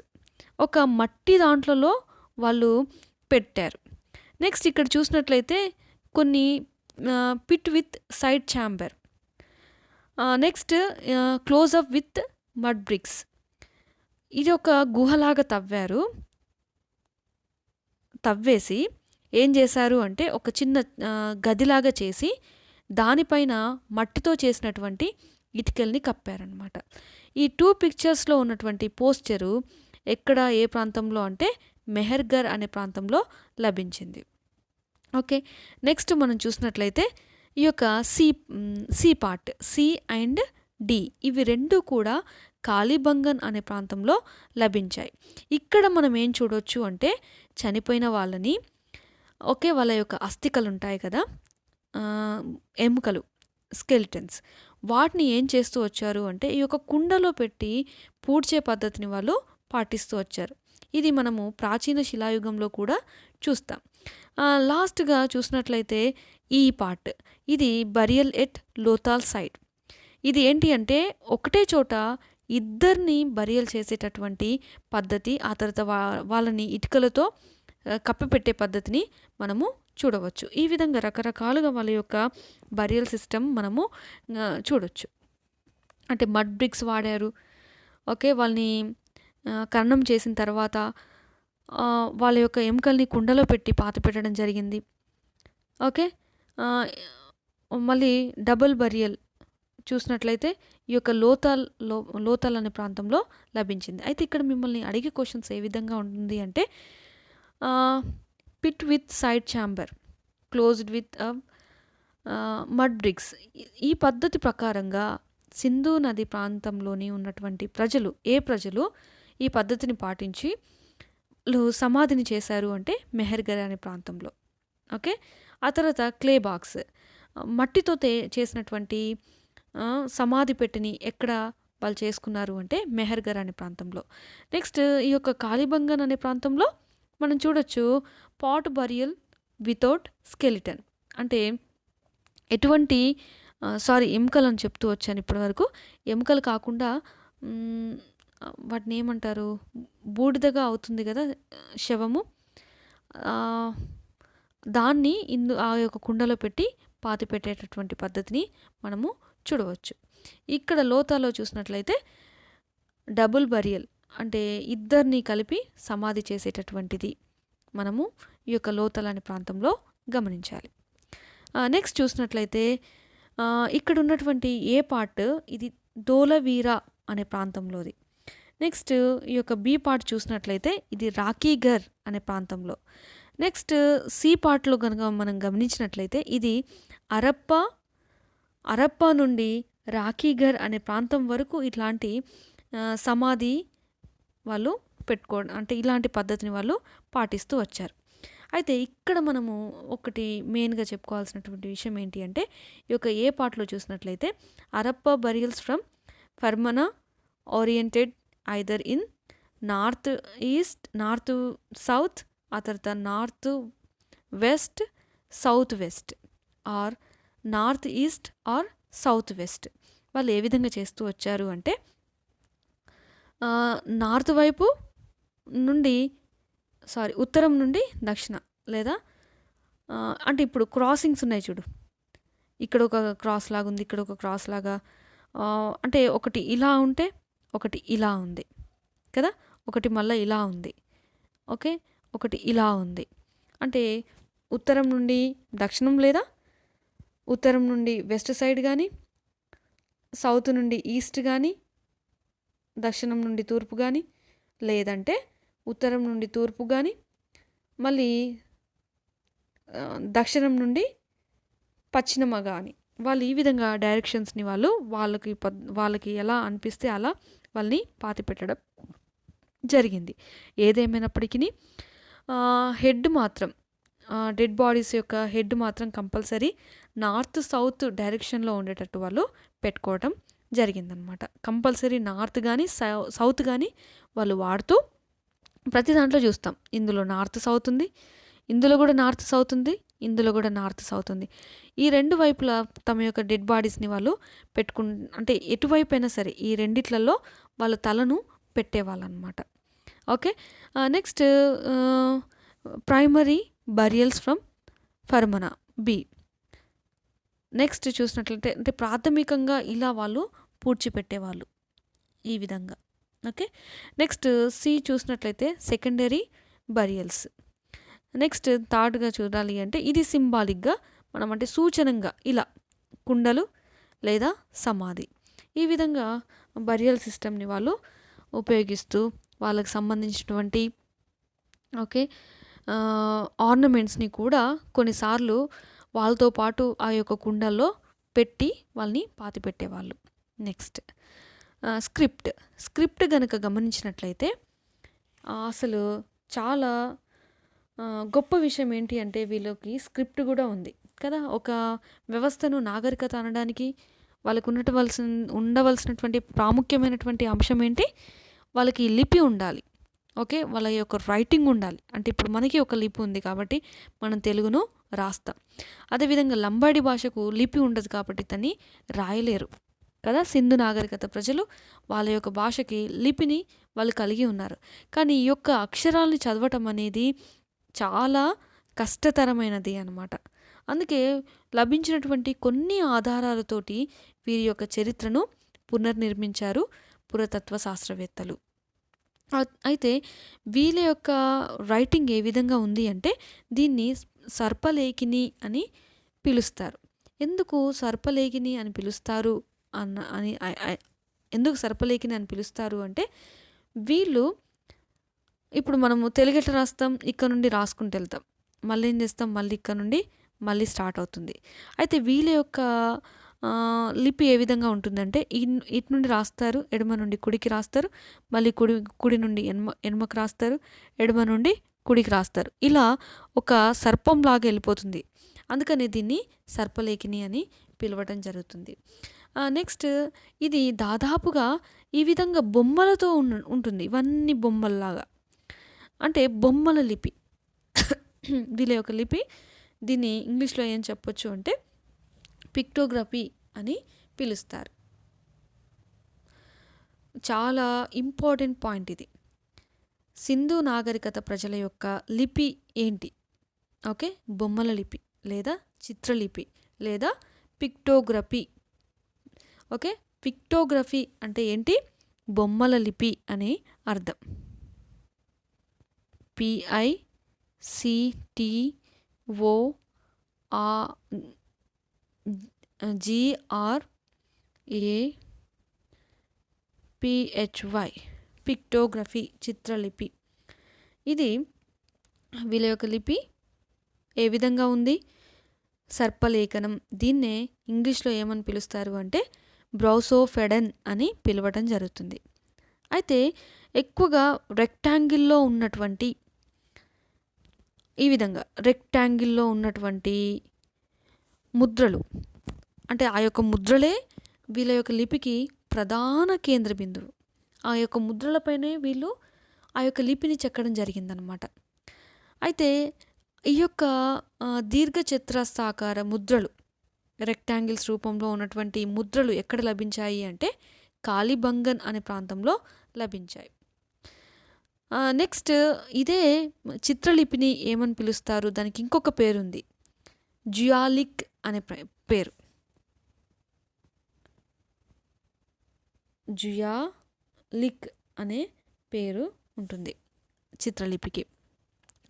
ఒక మట్టి దాంట్లలో వాళ్ళు పెట్టారు. నెక్స్ట్ ఇక్కడ చూసినట్లయితే కొన్ని pit with side chamber, next close up with mud bricks. ఇది ఒక గుహలాగా తవ్వేసి ఏం చేశారు అంటే ఒక చిన్న గదిలాగా చేసి దానిపైన మట్టితో చేసినటువంటి ఇటుకల్ని కప్పారనమాట. ఈ 2 పిక్చర్స్లో ఉన్నటువంటి పోస్చరు ఎక్కడ ఏ ప్రాంతంలో అంటే మెహర్‌గర్ అనే ప్రాంతంలో లభించింది. ఓకే, నెక్స్ట్ మనం చూసినట్లయితే ఈ యొక్క C part, C and D, ఇవి 2 కూడా కాలిబంగన్ అనే ప్రాంతంలో లభించాయి. ఇక్కడ మనం ఏం చూడొచ్చు అంటే చనిపోయిన వాళ్ళని, ఓకే, వాళ్ళ యొక్క అస్థికలు ఉంటాయి కదా, ఎముకలు, స్కెలిటన్స్, వాటిని ఏం చేస్తూ వచ్చారు అంటే ఈ యొక్క కుండలో పెట్టి పూడ్చే పద్ధతిని వాళ్ళు పాటిస్తూ వచ్చారు. ఇది మనము ప్రాచీన శిలాయుగంలో కూడా చూస్తాం. లాస్ట్గా చూసినట్లయితే ఈ పార్ట్, ఇది బరియల్ ఎట్ లోతాల్ సైడ్. ఇది ఏంటి అంటే ఒకటే చోట ఇద్దరిని బరియల్ చేసేటటువంటి పద్ధతి, ఆ తర్వాత వాళ్ళని ఇటుకలతో కప్పిపెట్టే పద్ధతిని మనము చూడవచ్చు. ఈ విధంగా రకరకాలుగా వాళ్ళ యొక్క బరియల్ సిస్టమ్ మనము చూడొచ్చు. అంటే మడ్ బ్రిక్స్ వాడారు. ఓకే, వాళ్ళని కన్నం చేసిన తర్వాత వాళ్ళ యొక్క ఎముకల్ని కుండలో పెట్టి పాతిపెట్టడం జరిగింది. ఓకే, మళ్ళీ డబుల్ బరియల్ చూసినట్లయితే ఈ యొక్క లోతాల్ అనే ప్రాంతంలో లభించింది. అయితే ఇక్కడ మిమ్మల్ని అడిగే క్వశ్చన్స్ ఏ విధంగా ఉంటుంది అంటే pit with side chamber, closed with mud bricks. ఈ పద్ధతి ప్రకారంగా సింధు నది ప్రాంతంలోని ఉన్నటువంటి ప్రజలు ఈ పద్ధతిని పాటించి సమాధిని చేశారు అంటే మెహర్‌గర్ అనే ప్రాంతంలో. ఓకే, ఆ తర్వాత క్లే బాక్స్, మట్టితో చేసినటువంటి సమాధి పెట్టిని ఎక్కడ వాళ్ళు చేసుకున్నారు అంటే మెహర్‌గర్ అనే ప్రాంతంలో. నెక్స్ట్ ఈ యొక్క కాలిబంగన్ అనే ప్రాంతంలో మనం చూడొచ్చు పాట్ బరియల్ వితౌట్ స్కెలిటన్, అంటే ఎటువంటి ఎముకలు అని చెప్తూ వచ్చాను ఇప్పటివరకు. ఎముకలు కాకుండా వాటిని ఏమంటారు, బూడిదగా అవుతుంది కదా శవము, దాన్ని ఆ యొక్క కుండలో పెట్టి పాతి పెట్టేటటువంటి పద్ధతిని మనము చూడవచ్చు. ఇక్కడ లోతాలో చూసినట్లయితే డబుల్ బరియల్, అంటే ఇద్దరిని కలిపి సమాధి చేసేటటువంటిది మనము ఈ యొక్క లోతాల్ అనే ప్రాంతంలో గమనించాలి. నెక్స్ట్ చూసినట్లయితే ఇక్కడ ఉన్నటువంటి ఏ పార్ట్, ఇది ధోలవీరా అనే ప్రాంతంలోది. నెక్స్ట్ ఈ యొక్క బి పార్ట్ చూసినట్లయితే ఇది రాకీగర్ అనే ప్రాంతంలో. నెక్స్ట్ సి పార్ట్లో కనుక మనం గమనించినట్లయితే ఇది అరప్ప నుండి రాకీగర్ అనే ప్రాంతం వరకు ఇట్లాంటి సమాధి వాళ్ళు పెట్టుకోవడం, అంటే ఇలాంటి పద్ధతిని వాళ్ళు పాటిస్తూ వచ్చారు. అయితే ఇక్కడ మనము ఒకటి మెయిన్గా చెప్పుకోవాల్సినటువంటి విషయం ఏంటి అంటే ఈ యొక్క ఏ పార్ట్లో చూసినట్లయితే Harappa burials from Farmana oriented either in north east, north south, ఆ తర్వాత north west, south west, or north east or south west. వాళ్ళు ఏ విధంగా చేస్తూ వచ్చారు అంటే నార్త్ వైపు నుండి ఉత్తరం నుండి దక్షిణ, లేదా అంటే ఇప్పుడు క్రాసింగ్స్ ఉన్నాయి చూడు, ఇక్కడ ఒక క్రాస్ లాగా ఉంది, ఇక్కడ ఒక క్రాస్ లాగా, అంటే ఒకటి ఇలా ఉంటే ఒకటి ఇలా ఉంది కదా, ఒకటి మళ్ళీ ఇలా ఉంది, ఓకే, ఒకటి ఇలా ఉంది. అంటే ఉత్తరం నుండి దక్షిణం, లేదా ఉత్తరం నుండి వెస్ట్ సైడ్ కానీ, సౌత్ నుండి ఈస్ట్ కానీ, దక్షిణం నుండి తూర్పు కానీ, లేదంటే ఉత్తరం నుండి తూర్పు కానీ, మళ్ళీ దక్షిణం నుండి పశ్చిమ కానీ, వాళ్ళు ఈ విధంగా డైరెక్షన్స్ని వాళ్ళకి ఎలా అనిపిస్తే అలా వాళ్ళని పాతి పెట్టడం జరిగింది. ఏదేమైనప్పటికీ హెడ్ మాత్రం, డెడ్ బాడీస్ యొక్క హెడ్ మాత్రం కంపల్సరీ నార్త్ సౌత్ డైరెక్షన్లో ఉండేటట్టు వాళ్ళు పెట్టుకోవడం జరిగిందనమాట. కంపల్సరీ నార్త్ కానీ సౌత్ కానీ వాళ్ళు వాడుతూ ప్రతి దాంట్లో చూస్తాం. ఇందులో నార్త్ సౌత్ ఉంది, ఇందులో కూడా నార్త్ సౌత్ ఉంది, ఇందులో కూడా నార్త్ సౌత్ ఉంది. ఈ రెండు వైపులా తమ యొక్క డెడ్ బాడీస్ని వాళ్ళు అంటే ఎటువైపు అయినా సరే ఈ రెండిట్లలో వాళ్ళ తలను పెట్టేవాళ్ళనమాట. Okay. Next primary burials from Farmana B. Next చూసినట్లయితే అంటే ప్రాథమికంగా ఇలా వాళ్ళు పూడ్చిపెట్టేవాళ్ళు ఈ విధంగా. ఓకే. నెక్స్ట్ సి చూసినట్లయితే సెకండరీ బరియల్స్. నెక్స్ట్ థర్డ్గా చూడాలి అంటే ఇది సింబాలిక్గా మనం అంటే సూచనంగా ఇలా కుండలు లేదా సమాధి ఈ విధంగా బరియల్ సిస్టమ్ని వాళ్ళు ఉపయోగిస్తూ వాళ్ళకి సంబంధించినటువంటి ఓకే ఆర్నమెంట్స్ని కూడా కొన్నిసార్లు వాళ్ళతో పాటు ఆ యొక్క కుండల్లో పెట్టి వాళ్ళని పాతి పెట్టేవాళ్ళు. నెక్స్ట్ స్క్రిప్ట్ కనుక గమనించినట్లయితే అసలు చాలా గొప్ప విషయం ఏంటి అంటే వీళ్ళకి స్క్రిప్ట్ కూడా ఉంది కదా. ఒక వ్యవస్థను నాగరికత అనడానికి వాళ్ళకు ఉండవలసినటువంటి ప్రాముఖ్యమైనటువంటి అంశం ఏంటి, వాళ్ళకి లిపి ఉండాలి. ఓకే, వాళ్ళ యొక్క రైటింగ్ ఉండాలి. అంటే ఇప్పుడు మనకి ఒక లిపి ఉంది కాబట్టి మనం తెలుగును రాస్తాం. అదేవిధంగా లంబాడి భాషకు లిపి ఉండదు కాబట్టి దాన్ని రాయలేరు కదా. సింధు నాగరికత ప్రజలు వాళ్ళ యొక్క భాషకి లిపిని వాళ్ళు కలిగి ఉన్నారు. కానీ ఈ యొక్క అక్షరాల్ని చదవటం అనేది చాలా కష్టతరమైనది అన్నమాట. అందుకే లభించినటువంటి కొన్ని ఆధారాలతోటి వీరి యొక్క చరిత్రను పునర్నిర్మించారు పురాతత్వ శాస్త్రవేత్తలు. అయితే వీళ్ళ యొక్క రైటింగ్ ఏ విధంగా ఉంది అంటే దీన్ని సర్పలేఖిని అని పిలుస్తారు. ఎందుకు సర్పలేఖిని అని పిలుస్తారు ఎందుకు సర్పలేఖిని అని పిలుస్తారు అంటే వీళ్ళు ఇప్పుడు మనము తెలుగు ఎట్లా రాస్తాం, ఇక్కడ నుండి రాసుకుంటూ వెళ్తాం, మళ్ళీ ఏం చేస్తాం, మళ్ళీ ఇక్కడ నుండి మళ్ళీ స్టార్ట్ అవుతుంది. అయితే వీళ్ళ యొక్క లిపి ఏ విధంగా ఉంటుందంటే ఇటు నుండి రాస్తారు, ఎడమ నుండి కుడికి రాస్తారు, మళ్ళీ కుడి నుండి ఎడమకు రాస్తారు, ఎడమ నుండి కుడికి రాస్తారు. ఇలా ఒక సర్పంలాగా వెళ్ళిపోతుంది. అందుకని దీన్ని సర్పలేఖిని అని పిలవటం జరుగుతుంది. నెక్స్ట్ ఇది దాదాపుగా ఈ విధంగా బొమ్మలతో ఉంటుంది. ఇవన్నీ బొమ్మల్లాగా అంటే బొమ్మల లిపి వీళ్ళ యొక్క లిపి. దీన్ని ఇంగ్లీష్లో ఏం చెప్పొచ్చు అంటే పిక్టోగ్రఫీ అని పిలుస్తారు. చాలా ఇంపార్టెంట్ పాయింట్ ఇది. సింధు నాగరికత ప్రజల యొక్క లిపి ఏంటి? ఓకే, బొమ్మల లిపి లేదా చిత్రలిపి లేదా పిక్టోగ్రఫీ. ఓకే, పిక్టోగ్రఫీ అంటే ఏంటి? బొమ్మల లిపి అనే అర్థం. PICTOGRAPHY pictography, చిత్రలిపి. ఇది వీళ్ళ యొక్క లిపి ఏ విధంగా ఉంది? సర్పలేఖనం. దీన్నే ఇంగ్లీష్లో ఏమని పిలుస్తారు అంటే బ్రౌసోఫెడన్ అని పిలవటం జరుగుతుంది. అయితే ఎక్కువగా రెక్టాంగిల్లో ఉన్నటువంటి ఈ విధంగా రెక్టాంగిల్లో ఉన్నటువంటి ముద్రలు అంటే ఆ యొక్క ముద్రలే వీళ్ళ యొక్క లిపికి ప్రధాన కేంద్ర బిందువు. ఆ యొక్క ముద్రలపైనే వీళ్ళు ఆ యొక్క లిపిని చెక్కడం జరిగిందనమాట. అయితే ఈ యొక్క దీర్ఘచతురస్రాకార ముద్రలు, రెక్టాంగిల్స్ రూపంలో ఉన్నటువంటి ముద్రలు ఎక్కడ లభించాయి అంటే కాలిబంగన్ అనే ప్రాంతంలో లభించాయి. నెక్స్ట్ ఇదే చిత్రలిపిని ఏమని పిలుస్తారు? దానికి ఇంకొక పేరుంది, జియాలిక్ అనే పేరు. జియాలిక్ అనే పేరు ఉంటుంది చిత్రలిపికి.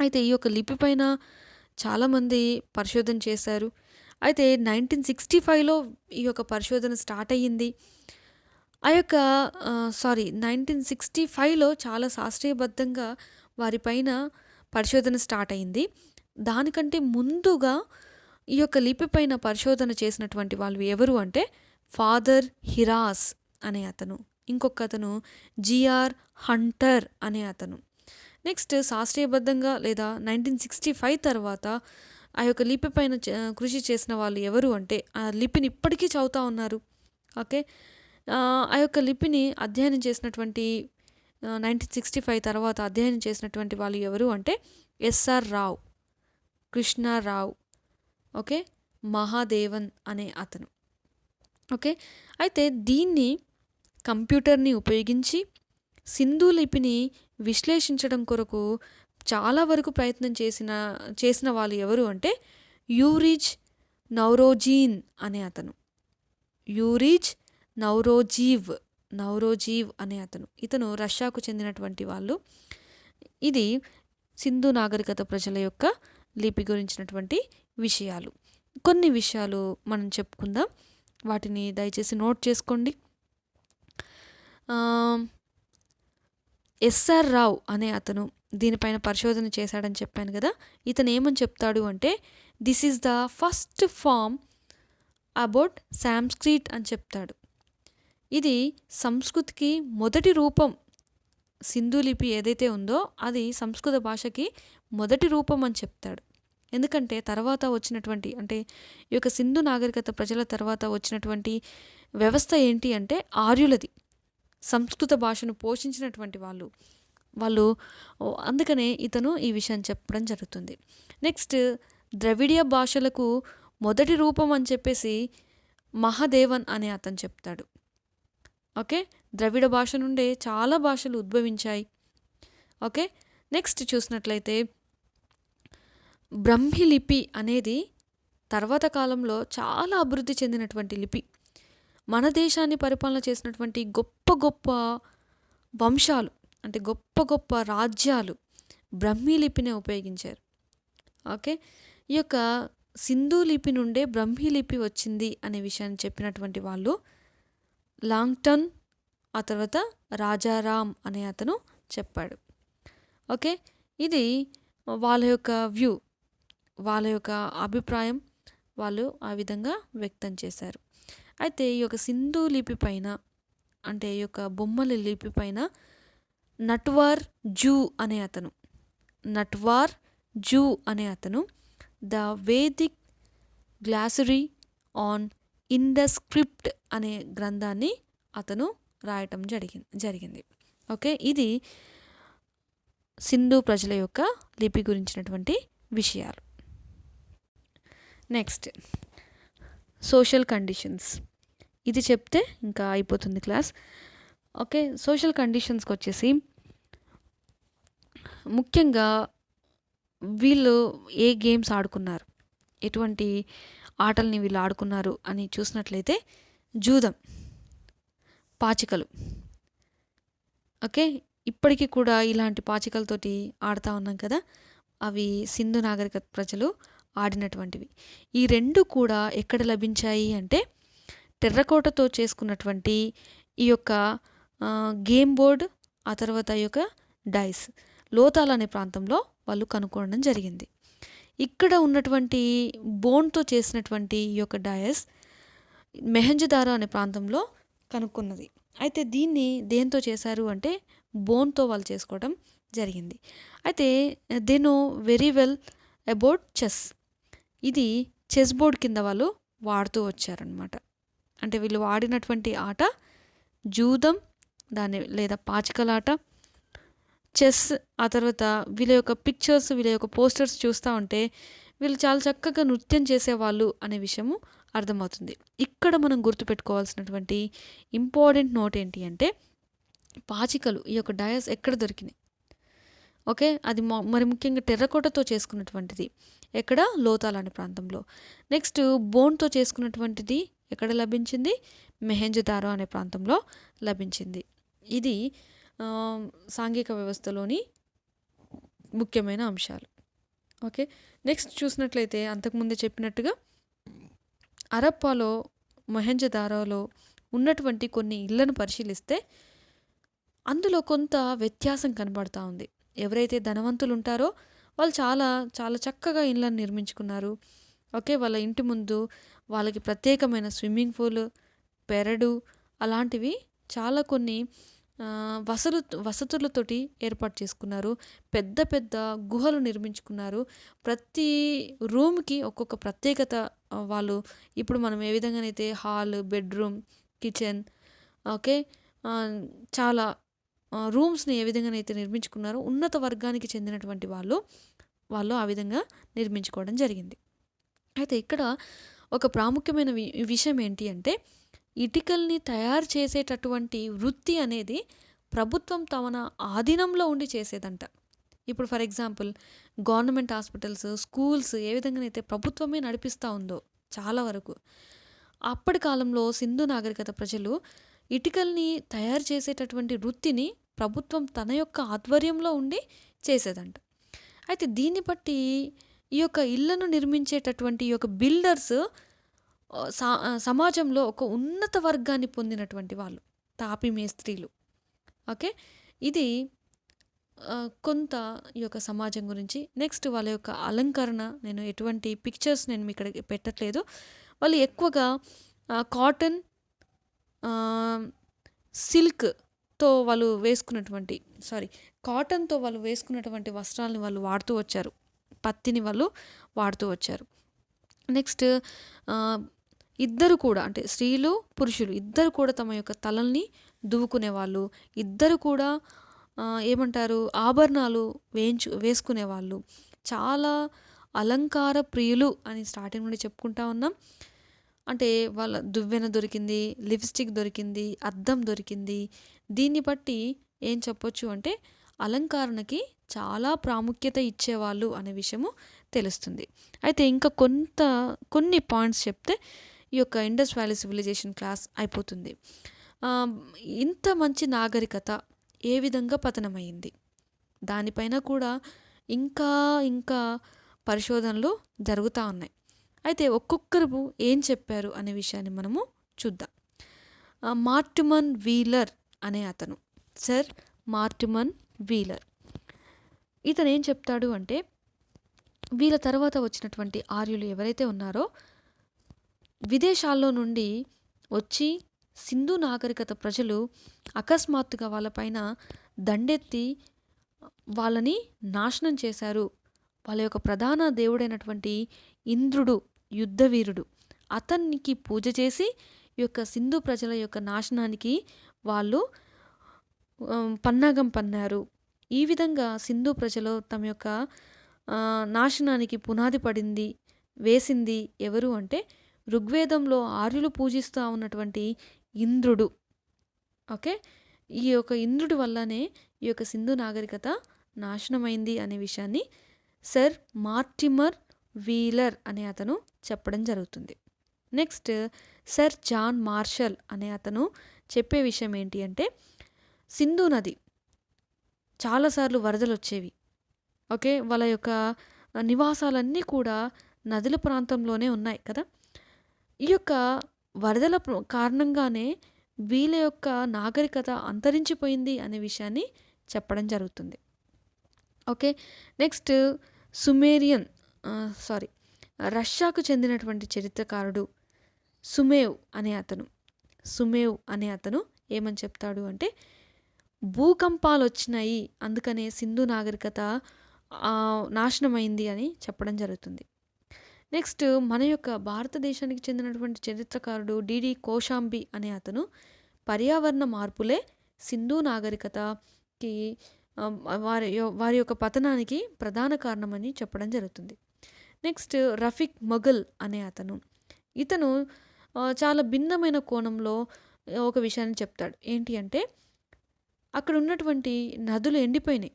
అయితే ఈ యొక్క లిపి పైన చాలామంది పరిశోధన చేశారు. అయితే 1965లో ఈ యొక్క పరిశోధన స్టార్ట్ అయ్యింది. 1965లో చాలా శాస్త్రీయబద్ధంగా వారిపైన పరిశోధన స్టార్ట్ అయింది. దానికంటే ముందుగా ఈ యొక్క లిపి పైన పరిశోధన చేసినటువంటి వాళ్ళు ఎవరు అంటే ఫాదర్ హిరాస్ అనే అతను, ఇంకొక అతను జిఆర్ హంటర్ అనే అతను. నెక్స్ట్ శాస్త్రీయబద్ధంగా లేదా 1965 తర్వాత ఆ యొక్క లిపి పైన కృషి చేసిన వాళ్ళు ఎవరు అంటే ఆ లిపిని ఇప్పటికీ చదువుతూ ఉన్నారు. ఓకే, ఆ యొక్క లిపిని అధ్యయనం చేసినటువంటి 1965 తర్వాత అధ్యయనం చేసినటువంటి వాళ్ళు ఎవరు అంటే ఎస్ఆర్ రావ్, కృష్ణారావ్, ఓకే, మహాదేవన్ అనే అతను. ఓకే, అయితే దీన్ని కంప్యూటర్ని ఉపయోగించి సింధు లిపిని విశ్లేషించడం కొరకు చాలా వరకు ప్రయత్నం చేసిన వాళ్ళు ఎవరు అంటే యూరిజ్ నౌరోజీన్ అనే అతను. యూరిజ్ నౌరోజీవ్ అనే అతను. ఇతను రష్యాకు చెందినటువంటి వాళ్ళు. ఇది సింధు నాగరికత ప్రజల యొక్క లిపి గురించినటువంటి విషయాలు. కొన్ని విషయాలు మనం చెప్పుకుందాం, వాటిని దయచేసి నోట్ చేసుకోండి. ఎస్ఆర్ రావ్ అనే అతను దీనిపైన పరిశోధన చేశాడని చెప్పాను కదా. ఇతను ఏమని చెప్తాడు అంటే this is the first form about Sanskrit అని చెప్తాడు. ఇది సంస్కృతికి మొదటి రూపం. సింధు లిపి ఏదైతే ఉందో అది సంస్కృత భాషకి మొదటి రూపం అని చెప్తాడు. ఎందుకంటే తర్వాత వచ్చినటువంటి అంటే ఈ యొక్క సింధు నాగరికత ప్రజల తర్వాత వచ్చినటువంటి వ్యవస్థ ఏంటి అంటే ఆర్యులది. సంస్కృత భాషను పోషించినటువంటి వాళ్ళు అందుకనే ఇతను ఈ విషయం చెప్పడం జరుగుతుంది. నెక్స్ట్ ద్రవిడియ భాషలకు మొదటి రూపం అని చెప్పేసి మహాదేవన్ అనే అతను చెప్తాడు. ఓకే, ద్రవిడ భాష నుండే చాలా భాషలు ఉద్భవించాయి. ఓకే, నెక్స్ట్ చూసినట్లయితే బ్రహ్మి లిపి అనేది తర్వాత కాలంలో చాలా అభివృద్ధి చెందినటువంటి లిపి. మన దేశాన్ని పరిపాలన చేసినటువంటి గొప్ప గొప్ప వంశాలు అంటే గొప్ప గొప్ప రాజ్యాలు బ్రహ్మీ లిపినే ఉపయోగించారు. ఓకే, ఈ యొక్క సింధు లిపి నుండే బ్రహ్మీ లిపి వచ్చింది అనే విషయాన్ని చెప్పినటువంటి వాళ్ళు లాంగ్టన్, ఆ తర్వాత రాజారాం అనే అతను చెప్పాడు. ఓకే, ఇది వాళ్ళ యొక్క వ్యూ, వాళ్ళ యొక్క అభిప్రాయం, వాళ్ళు ఆ విధంగా వ్యక్తం చేశారు. అయితే ఈ యొక్క సింధు లిపి పైన అంటే ఈ యొక్క బొమ్మల లిపి పైన నట్వార్ జూ అనే అతను the Vedic glossary on Indus script అనే గ్రంథాన్ని అతను రాయటం జరిగింది. ఓకే, ఇది సింధు ప్రజల యొక్క లిపి గురించినటువంటి విషయాలు. Next social conditions. ఇది చెప్తే ఇంకా అయిపోతుంది క్లాస్. ఓకే, సోషల్ కండిషన్స్కి వచ్చేసి ముఖ్యంగా వీళ్ళు ఏ గేమ్స్ ఆడుకున్నారు, ఎటువంటి ఆటల్ని వీళ్ళు ఆడుకున్నారు అని చూసినట్లయితే జూదం, పాచికలు. ఓకే, ఇప్పటికీ కూడా ఇలాంటి పాచికలతోటి ఆడుతూ ఉన్నాం కదా, అవి సింధు నాగరికత ప్రజలు ఆడినటువంటివి. ఈ రెండు కూడా ఎక్కడ లభించాయి అంటే టెర్రకోటతో చేసుకున్నటువంటి ఈ యొక్క గేమ్ బోర్డ్, ఆ తర్వాత ఈ యొక్క డైస్ లోతాల్ అనే ప్రాంతంలో వాళ్ళు కనుక్కోవడం జరిగింది. ఇక్కడ ఉన్నటువంటి బోన్తో చేసినటువంటి ఈ యొక్క డయస్ మెహంజదారో అనే ప్రాంతంలో కనుక్కున్నది. అయితే దీన్ని దేంతో చేశారు అంటే బోన్తో వాళ్ళు చేసుకోవడం జరిగింది. అయితే they know very well about chess. ఇది చెస్ బోర్డ్ కింద వాళ్ళు వాడుతూ వచ్చారనమాట. అంటే వీళ్ళు వాడినటువంటి ఆట జూదం, దాన్ని లేదా పాచికలాట, చెస్. ఆ తర్వాత వీళ్ళ యొక్క పిక్చర్స్, వీళ్ళ యొక్క పోస్టర్స్ చూస్తూ ఉంటే వీళ్ళు చాలా చక్కగా నృత్యం చేసేవాళ్ళు అనే విషయము అర్థమవుతుంది. ఇక్కడ మనం గుర్తుపెట్టుకోవాల్సినటువంటి ఇంపార్టెంట్ నోట్ ఏంటి అంటే పాచికలు ఈ యొక్క డయస్ ఎక్కడ దొరికినాయి. ఓకే, అది మరి ముఖ్యంగా టెర్రకోటతో చేసుకున్నటువంటిది ఎక్కడ, లోతాల్ అనే ప్రాంతంలో. నెక్స్ట్ బోన్తో చేసుకున్నటువంటిది ఎక్కడ లభించింది, మెహంజదారో అనే ప్రాంతంలో లభించింది. ఇది సాంఘిక వ్యవస్థలోని ముఖ్యమైన అంశాలు. ఓకే, నెక్స్ట్ చూసినట్లయితే అంతకుముందే చెప్పినట్టుగా హరప్పాలో, మొహంజదారోలో ఉన్నటువంటి కొన్ని ఇళ్లను పరిశీలిస్తే అందులో కొంత వ్యత్యాసం కనబడుతూ ఉంది. ఎవరైతే ధనవంతులు ఉంటారో వాళ్ళు చాలా చాలా చక్కగా ఇళ్ళను నిర్మించుకున్నారు. ఓకే, వాళ్ళ ఇంటి ముందు వాళ్ళకి ప్రత్యేకమైన స్విమ్మింగ్ పూల్, పెరడు అలాంటివి చాలా కొన్ని వసతులతోటి ఏర్పాటు చేసుకున్నారు. పెద్ద పెద్ద గుహలు నిర్మించుకున్నారు. ప్రతి రూమ్కి ఒక్కొక్క ప్రత్యేకత. వాళ్ళు ఇప్పుడు మనం ఏ విధంగానైతే హాల్, బెడ్రూమ్, కిచెన్, ఓకే. చాలా రూమ్స్‌ని ఏ విధంగానైతే నిర్మించుకున్నారో ఉన్నత వర్గానికి చెందినటువంటి వాళ్ళు ఆ విధంగా నిర్మించుకోవడం జరిగింది. అయితే ఇక్కడ ఒక ప్రాముఖ్యమైన విషయం ఏంటి అంటే, ఇటుకల్ని తయారు చేసేటటువంటి వృత్తి అనేది ప్రభుత్వం తమన ఆధీనంలో ఉండి చేసేదంట. ఇప్పుడు for example government hospitals, schools ఏ విధంగానైతే ప్రభుత్వమే నడిపిస్తా ఉందో చాలా వరకు. అప్పటి కాలంలో సింధు నాగరికత ప్రజలు ఇటుకల్ని తయారు చేసేటటువంటి వృత్తిని ప్రభుత్వం తన యొక్క ఆధ్వర్యంలో ఉండి చేసేదంట. అయితే దీన్ని బట్టి ఈ యొక్క ఇళ్లను నిర్మించేటటువంటి ఈ యొక్క బిల్డర్స్ సమాజంలో ఒక ఉన్నత వర్గాన్ని పొందినటువంటి వాళ్ళు. తాపి మేస్త్రీలు. ఓకే. ఇది కొంత ఈ యొక్క సమాజం గురించి. నెక్స్ట్ వాళ్ళ యొక్క అలంకరణ, నేను ఎటువంటి పిక్చర్స్ నేను మీ ఇక్కడ పెట్టట్లేదు. వాళ్ళు ఎక్కువగా కాటన్, సిల్క్‌తో వాళ్ళు వేసుకున్నటువంటి కాటన్‌తో వాళ్ళు వేసుకున్నటువంటి వస్త్రాలను వాళ్ళు వాడుతూ వచ్చారు. పత్తిని వాళ్ళు వాడుతూ వచ్చారు. నెక్స్ట్ ఇద్దరు కూడా అంటే స్త్రీలు, పురుషులు ఇద్దరు కూడా తమ యొక్క తలల్ని దువ్వుకునేవాళ్ళు. ఇద్దరు కూడా ఏమంటారు ఆభరణాలు వేసుకునేవాళ్ళు. చాలా అలంకార ప్రియులు అని స్టార్టింగ్ నుండి చెప్పుకుంటా ఉన్నాం. అంటే వాళ్ళ దువ్వెన దొరికింది, లిప్‌స్టిక్ దొరికింది, అద్దం దొరికింది. దీన్ని బట్టి ఏం చెప్పొచ్చు అంటే అలంకరణకి చాలా ప్రాముఖ్యత ఇచ్చేవాళ్ళు అనే విషయము తెలుస్తుంది. అయితే ఇంకా కొన్ని పాయింట్స్ చెప్తే ఈ యొక్క ఇండస్ వ్యాలీ సివిలైజేషన్ క్లాస్ అయిపోతుంది. ఇంత మంచి నాగరికత ఏ విధంగా పతనమైంది? దానిపైన కూడా ఇంకా పరిశోధనలు జరుగుతూ ఉన్నాయి. అయితే ఒక్కొక్కరు ఏం చెప్పారు అనే విషయాన్ని మనము చూద్దాం. మార్టిమన్ వీలర్ అనే అతను, సర్ మార్టిమన్ వీలర్, ఇతను ఏం చెప్తాడు అంటే, వీళ్ళ తర్వాత వచ్చినటువంటి ఆర్యులు ఎవరైతే ఉన్నారో విదేశాల్లో నుండి వచ్చి సింధు నాగరికత ప్రజలు అకస్మాత్తుగా వాళ్ళపైన దండెత్తి వాళ్ళని నాశనం చేశారు. వాళ్ళ యొక్క ప్రధాన దేవుడైనటువంటి ఇంద్రుడు, యుద్ధవీరుడు, అతనికి పూజ చేసి ఈ యొక్క సింధు ప్రజల యొక్క నాశనానికి వాళ్ళు పన్నాగం పన్నారు. ఈ విధంగా సింధు ప్రజలు తమ యొక్క నాశనానికి పునాది వేసింది ఎవరు అంటే ఋగ్వేదంలో ఆర్యులు పూజిస్తూ ఉన్నటువంటి ఇంద్రుడు. ఓకే. ఈ యొక్క ఇంద్రుడి వల్లనే ఈ యొక్క సింధు నాగరికత నాశనమైంది అనే విషయాన్ని సర్ మార్టిమర్ వీలర్ అనే అతను చెప్పడం జరుగుతుంది. నెక్స్ట్ సర్ జాన్ మార్షల్ అనే అతను చెప్పే విషయం ఏంటి అంటే, సింధు నది చాలాసార్లు వరదలు వచ్చేవి. ఓకే. వాళ్ళ యొక్క నివాసాలన్నీ కూడా నదుల ప్రాంతంలోనే ఉన్నాయి కదా. ఈ యొక్క వరదల కారణంగానే వీళ్ళ యొక్క నాగరికత అంతరించిపోయింది అనే విషయాన్ని చెప్పడం జరుగుతుంది. ఓకే. నెక్స్ట్ రష్యాకు చెందినటువంటి చరిత్రకారుడు సుమేవ్ అనే అతను ఏమని చెప్తాడు అంటే, భూకంపాలు వచ్చినాయి అందుకనే సింధు నాగరికత నాశనమైంది అని చెప్పడం జరుగుతుంది. నెక్స్ట్ మన యొక్క భారతదేశానికి చెందినటువంటి చరిత్రకారుడు డిడి కోశాంబి అనే అతను పర్యావరణ మార్పులే సింధు నాగరికతకి వారి యొక్క పతనానికి ప్రధాన కారణమని చెప్పడం జరుగుతుంది. నెక్స్ట్ రఫీక్ మొఘల్ అనే ఇతను చాలా భిన్నమైన కోణంలో ఒక విషయాన్ని చెప్తాడు. ఏంటి అంటే, అక్కడ ఉన్నటువంటి నదులు ఎండిపోయినాయి.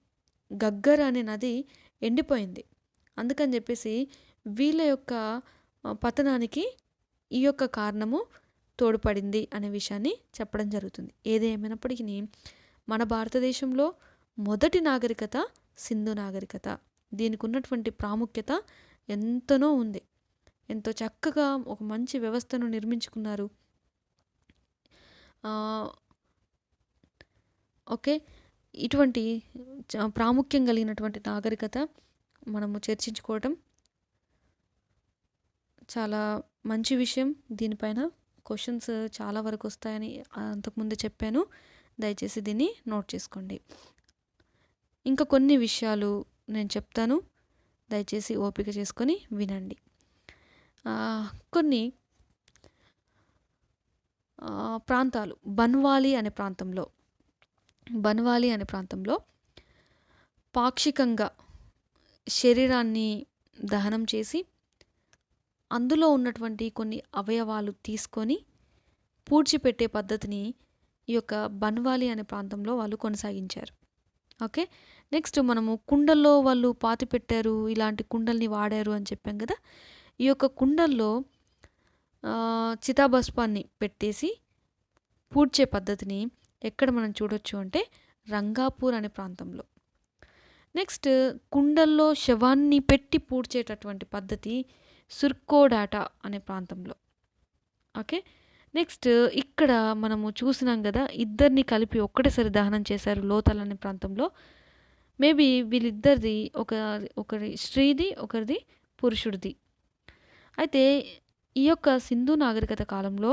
గగ్గర్ అనే నది ఎండిపోయింది. అందుకని చెప్పేసి వీళ్ళ యొక్క పతనానికి ఈ యొక్క కారణము తోడ్పడింది అనే విషయాన్ని చెప్పడం జరుగుతుంది. ఏదేమైనప్పటికీ మన భారతదేశంలో మొదటి నాగరికత సింధు నాగరికత. దీనికి ఉన్నటువంటి ప్రాముఖ్యత ఎంతనో ఉంది. ఎంతో చక్కగా ఒక మంచి వ్యవస్థను నిర్మించుకున్నారు. ఓకే. ఇటువంటి ప్రాముఖ్యం కలిగినటువంటి నాగరికత మనము చర్చించుకోవటం చాలా మంచి విషయం. దీనిపైన క్వశ్చన్స్ చాలా వరకు వస్తాయని అంతకుముందే చెప్పాను. దయచేసి దీన్ని నోట్ చేసుకోండి. ఇంకా కొన్ని విషయాలు నేను చెప్తాను, దయచేసి ఓపిక చేసుకొని వినండి. కొన్ని ప్రాంతాలు బన్వాలి అనే ప్రాంతంలో పాక్షికంగా శరీరాన్ని దహనం చేసి అందులో ఉన్నటువంటి కొన్ని అవయవాలు తీసుకొని పూడ్చిపెట్టే పద్ధతిని ఈ యొక్క బన్వాలి అనే ప్రాంతంలో వాళ్ళు కొనసాగించారు. ఓకే. నెక్స్ట్ మనము కుండల్లో వాళ్ళు పాతి పెట్టారు, ఇలాంటి కుండల్ని వాడారు అని చెప్పాం కదా. ఈ యొక్క కుండల్లో చితాభస్మాన్ని పెట్టేసి పూడ్చే పద్ధతిని ఎక్కడ మనం చూడొచ్చు అంటే రంగాపూర్ అనే ప్రాంతంలో. నెక్స్ట్ కుండల్లో శవాన్ని పెట్టి పూడ్చేటటువంటి పద్ధతి సుర్కోడాటా అనే ప్రాంతంలో. ఓకే. నెక్స్ట్ ఇక్కడ మనము చూసినాం కదా, ఇద్దరిని కలిపి ఒక్కటేసారి దహనం చేశారు లోథల్ అనే ప్రాంతంలో. మేబీ వీళ్ళిద్దరిది ఒకరి స్త్రీది, ఒకరిది పురుషుడిది. అయితే ఈ యొక్క సింధు నాగరికత కాలంలో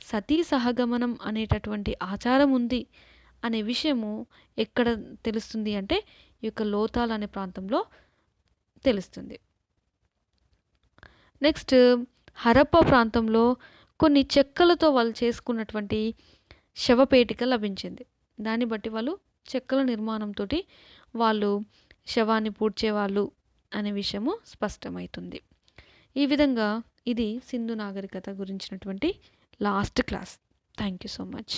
సతీ సహగమనం అనేటటువంటి ఆచారం ఉంది అనే విషయము ఎక్కడ తెలుస్తుంది అంటే ఈ యొక్క లోథాల్ అనే ప్రాంతంలో తెలుస్తుంది. నెక్స్ట్ హరప్ప ప్రాంతంలో కొన్ని చెక్కలతో వాళ్ళు చేసుకున్నటువంటి శవపేటిక లభించింది. దాన్ని బట్టి వాళ్ళు చెక్కల నిర్మాణంతో వాళ్ళు శవాన్ని పూడ్చేవాళ్ళు అనే విషయము స్పష్టమవుతుంది. ఈ విధంగా ఇది సింధు నాగరికత గురించినటువంటి last class. Thank you so much.